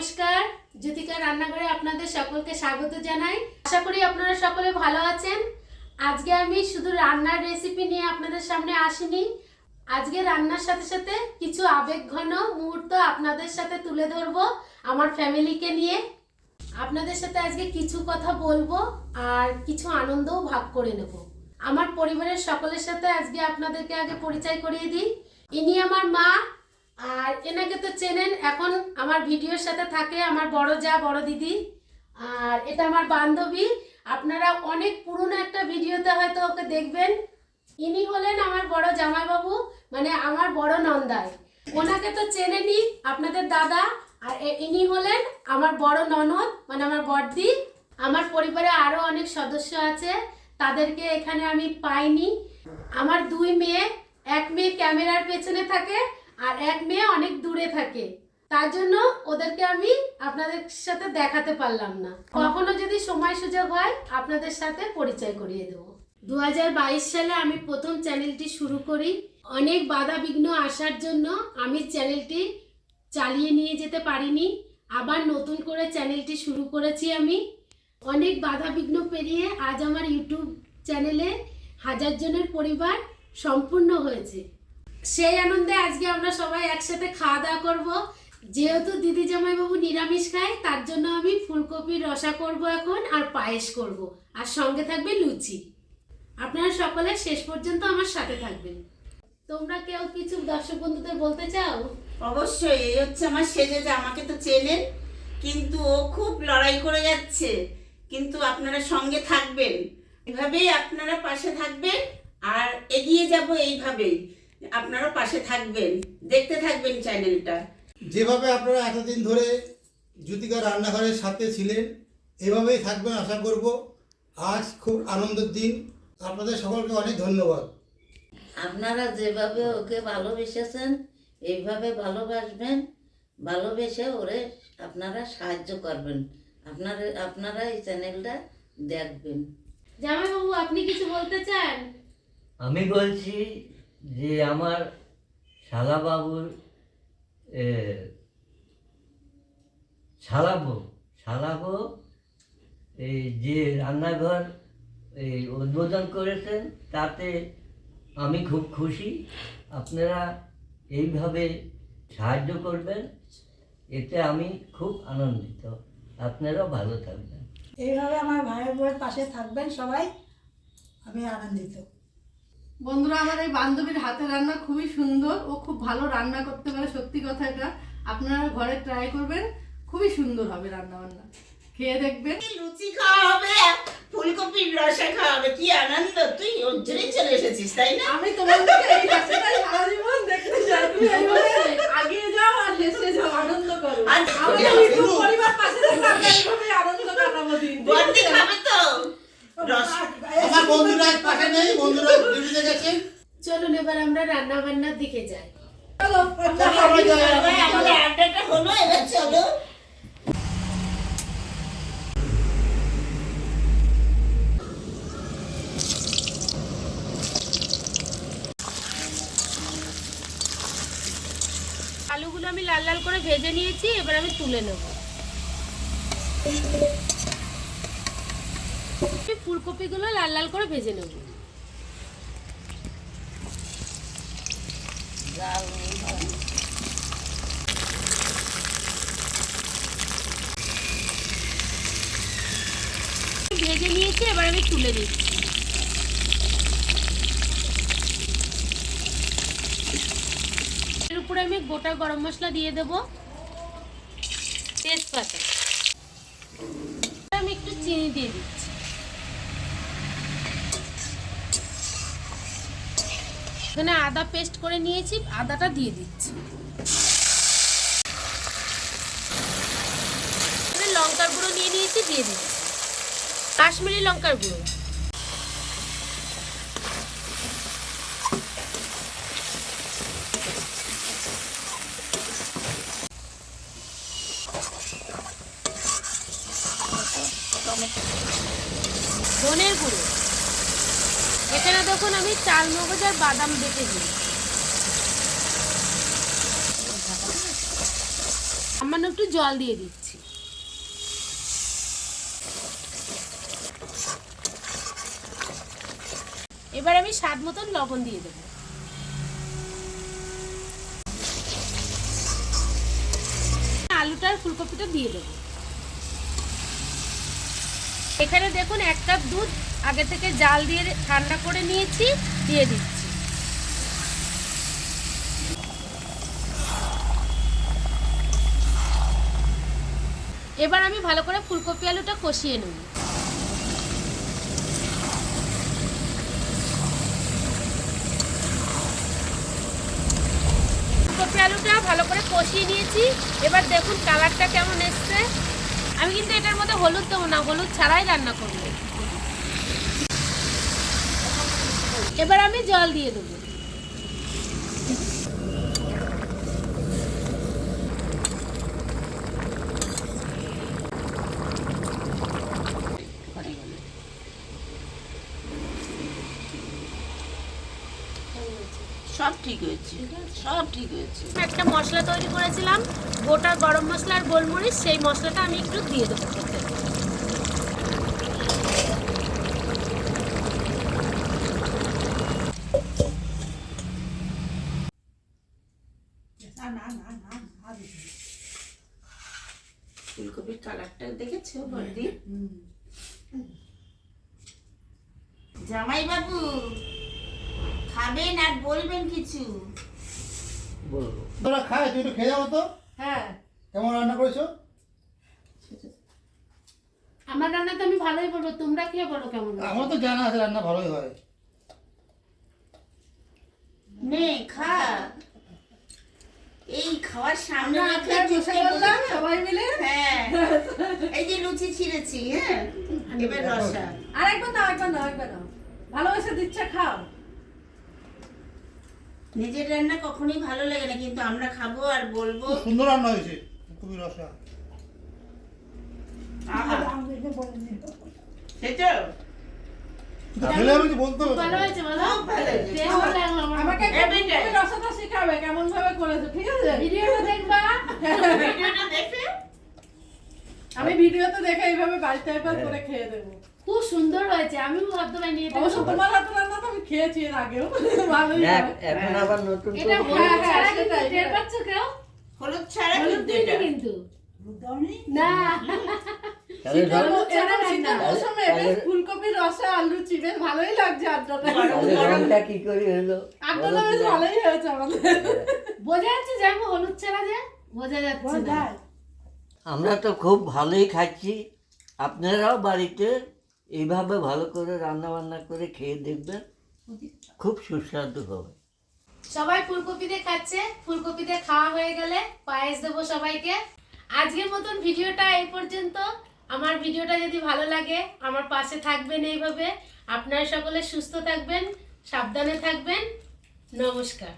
নমস্কার, জ্যোতিকা রান্নাঘরে আপনাদের সকলকে স্বাগত জানাই। আশা করি আপনারা সকলে ভালো আছেন। আজকে আমি শুধু রান্নার রেসিপি নিয়ে আপনাদের সামনে আসিনি। আজকে রান্নার সাথে সাথে কিছু আবেগঘন মুহূর্ত আপনাদের সাথে তুলে ধরবো আমার ফ্যামিলিকে নিয়ে। আপনাদের সাথে আজকে কিছু কথা বলবো আর কিছু আনন্দও ভাগ করে নেব। আমার পরিবারের সকলের সাথে আজকে আপনাদেরকে আগে পরিচয় করিয়ে দিই। ইনি আমার মা, আর এনাকে তো চেনেন, এখন আমার ভিডিওর সাথে থাকে আমার বড় যা, বড় দিদি। আর এটা আমার বান্ধবী, আপনারা অনেক পুরনো একটা ভিডিওতে হয়তো ওকে দেখবেন। ইনি হলেন আমার বড় জামাইবাবু, মানে আমার বড় নন্দাই। ওনাকে তো চেনেনই আপনাদের দাদা। আর ইনি হলেন আমার বড় ননদ, মানে আমার বড়দি। আমার পরিবারে আরও অনেক সদস্য আছে, তাদেরকে এখানে আমি পাইনি। আমার দুই মেয়ে, এক মেয়ে ক্যামেরার পেছনে থাকে আর এক মেয়ে অনেক দূরে থাকে, তার জন্য ওদেরকে আমি আপনাদের সাথে দেখাতে পারলাম না। কখনো যদি সময় সুযোগ হয় আপনাদের সাথে পরিচয় করিয়ে দেবো। 2022 সালে আমি প্রথম চ্যানেলটি শুরু করি। অনেক বাধা বিঘ্ন আসার জন্য আমি চ্যানেলটি চালিয়ে নিয়ে যেতে পারিনি। আবার নতুন করে চ্যানেলটি শুরু করেছি আমি। অনেক বাধা বিঘ্ন পেরিয়ে আজ আমার ইউটিউব চ্যানেলে 1000 জনের পরিবার সম্পূর্ণ হয়েছে। সেই আনন্দে আজকে আমরা সবাই একসাথে খাওয়া দাওয়া করবো। যেহেতু দিদি জামাইবাবু নিরামিষ খায়, তার জন্য আমি ফুলকপির রসা করব এখন, আর পায়েস করব, আর সঙ্গে থাকবে লুচি। আপনারা সকলে শেষ পর্যন্ত আমার সাথে থাকবেন। তোমরা কেউ কিছু দর্শক বন্ধুদের বলতে চাও? অবশ্যই। এই হচ্ছে আমার সেজে, যে আমাকে তো চেনেন, কিন্তু ও খুব লড়াই করে যাচ্ছে। কিন্তু আপনারা সঙ্গে থাকবেন, এভাবেই আপনারা পাশে থাকবেন, আর এগিয়ে যাব এইভাবেই। আপনারা পাশে থাকবেন, দেখতে থাকবেন চ্যানেলটা। যেভাবে আপনারা এতদিন ধরে জ্যোতিকা রান্নাঘরের সাথে ছিলেন, এভাবেই থাকবেন আশা করব। আজ খুব আনন্দের দিন, আপনাদের সকলকে অনেক ধন্যবাদ। আপনারা যেভাবে ওকে ভালোবেসেছেন এইভাবে ভালোবাসবেন, ভালোবেসে ওরে আপনারা সাহায্য করবেন। আপনারা এই চ্যানেলটা দেখবেন। জামাইবাবু, আপনি কিছু বলতে চান? আমি বলছি যে আমার শালাবাবুর শালাবো এই যে রান্নাঘর এই উদ্বোধন করেছেন, তাতে আমি খুব খুশি। আপনারা এইভাবে সাহায্য করবেন, এতে আমি খুব আনন্দিত। আপনারাও ভালো থাকবেন। এইভাবে আমার ভাইয়ের বউয়ের পাশে থাকবেন সবাই, আমি আনন্দিত। বন্ধুরা, আমার এই বান্ধবীর হাতে রান্না খুবই সুন্দর, ও খুব ভালো রান্না করতে পারে, সত্যি কথা এটা। আপনারা ঘরে ট্রাই করবেন, খুবই সুন্দর হবে রান্না বান্না, খেয়ে দেখবেন। লুচি খাওয়া হবে, ফুলকপির রসা খাওয়া হবে, কি আনন্দ! তুই ওর জন্যই চলে এসেছিস, তাই না? আমি তোমাদেরকে এই হাসিটাই সারা জীবন দেখতে চাই। তুমি এইভাবে আগিয়ে যাও আর হেসে যাও, আনন্দ করো। আর আমরা ইউটিউব পরিবার পাশে থাকলে আমরা এইভাবে আনন্দ কাটাবো দিন। বর্দি খাবে তো আমার বন্ধুরা পাশে নেই, বন্ধুরা ডিউটিতে গেছেন। চলুন এবার আমরা রান্না বান্নার দিকে যাই। চলো, আমাদের আড্ডাটা হলো, এবার চলো। আলুগুলো আমি লাল লাল করে ভেজে নিয়েছি, এবার আমি তুলে নেব। ফুলকপিগুলো লাল লাল করে ভেজে নেব। ভেজে নিয়েছি, এবার আমি তুলে দিচ্ছি। এর উপরে আমি গোটা গরম মশলা দিয়ে দেব, তেজপাতা, আমি একটু চিনি দিয়ে দিচ্ছি। এখানে আদা পেস্ট করে নিয়েছি, আদাটা দিয়ে দিচ্ছি। এখানে লঙ্কার গুঁড়ো নিয়ে নিয়েছি, দিয়ে দিচ্ছি কাশ্মীরি লঙ্কার গুঁড়ো। ধনের গুঁড়ো, এখানে দেখুন আমি চাল মগজ আর বাদাম বেটে দিই। সামান্য একটু জল দিয়ে দিচ্ছি। এবার আমি স্বাদ মতন লবণ দিয়ে দেবো। আলুটা আর ফুলকপিটা দিয়ে দেবো। এখানে দেখুন 1 কাপ দুধ আগে থেকে জাল দিয়ে ঠান্ডা করে নিয়েছি, দিয়ে দিচ্ছি। এবার আমি ভালো করে ফুলকপি আলুটা কষিয়ে নেব। ফুলকপি আলুটা ভালো করে কষিয়ে নিয়েছি। এবার দেখুন কালারটা কেমন এসছে। আমি কিন্তু এটার মধ্যে হলুদ দেবো না, হলুদ ছাড়াই রান্না করবো। এবার আমি জল দিয়ে দেবো। সব ঠিক হয়েছে, সব ঠিক হয়েছে। একটা মশলা তৈরি করেছিলাম, গোটা গরম মশলা আর গোলমরিচ, সেই মশলাটা আমি একটু দিয়ে দেবো। ফুলকপির কালারটা দেখেছো বর্দি? জামাই বাবু খাবেন আর বলবেন কিছু? বলবো। তোরা খায়, তুই একটু খেয়ে যাবো তো। হ্যাঁ, কেমন রান্না করেছো? আমার রান্না তো আমি ভালোই বলবো, তোমরা খেয়ে বলো কেমন হয়েছে। আমার তো জানা আছে রান্না ভালোই হয়। নে খা, এই খাওয়ার সামনে আমরা রেখে আজকে বসে চুপকে বললাম বসে- সবাই মিলে। হ্যাঁ, এই যে লুচি ছিঁড়েছি, হ্যাঁ এবার রসা। আরেকবার দাও, একবার দাও, একবার দাও। ভালোবেসে দিচ্ছে, খাও। নিজের রান্না কখনোই ভালো লাগে না, কিন্তু আমরা খাবো আর বলবো। খুব সুন্দর রান্না হয়েছে, খুবই রসা। আহা, আমাদেরকে বলে দিল। খেয়েছো? খেলে আমি তো বলতে হবে। ভালো হয়েছে বলো? খুব ভালো হয়েছে। কেমন লাগলো আমার? আমাকে একটু Every day. ফুলকপির রসাটা শেখাবে, কেমন ভাবে করেছো, ঠিক আছে? ভিডিওটা দেখবা। ভিডিওটা দেখে আমি ভিডিওতে দেখে এইভাবে বাড়িতে একবার করে খেয়ে দেবো। খুব সুন্দর হয়েছে, আমিও ভাবতে পারিনি এটা। অবশ্য তোমার হাতে রান্না তো আমি খেয়েছি এর আগেও, ভালোই দেখ, হয়। এখন আবার নতুন এটা করে হলুদ হ্যাঁ, ছাড়া কিন্তু সেটাই, টের সেটাই। পাচ্ছ কেউ? হলুদ ছাড়া হলুদ কিন্তু দিইনি এটা। কিন্তু। বুঝতে না, তাহলে শীতের ধর- মধ্যে এরকম শীতের মৌসুমে বেশ তাহলে- ফুলকপির রসে আলু চিপে ভালোই লাগছে আড্ডাটা। তাহলে রংটা কি করে হলো? আড্ডাটা বেশ ভালোই হয়েছে আমাদের। বোঝা যাচ্ছে যে আমি হলুদ ছাড়া যে বোঝা যাচ্ছে না। আমরা তো খুব ভালোই খাচ্ছি। আপনারাও বাড়িতে এইভাবে ভালো করে রান্না বান্না করে খেয়ে দেখবেন, খুব সুস্বাদু হবে। সবাই ফুলকপি দিয়ে খাচ্ছে, ফুলকপি দিয়ে খাওয়া হয়ে গেলে পায়েস দেবো সবাইকে। আজকের মতন ভিডিওটা এই পর্যন্ত। আমার ভিডিওটা যদি ভালো লাগে আমার পাশে থাকবেন এইভাবে। আপনারা সকলে সুস্থ থাকবেন, সাবধানে থাকবেন। নমস্কার।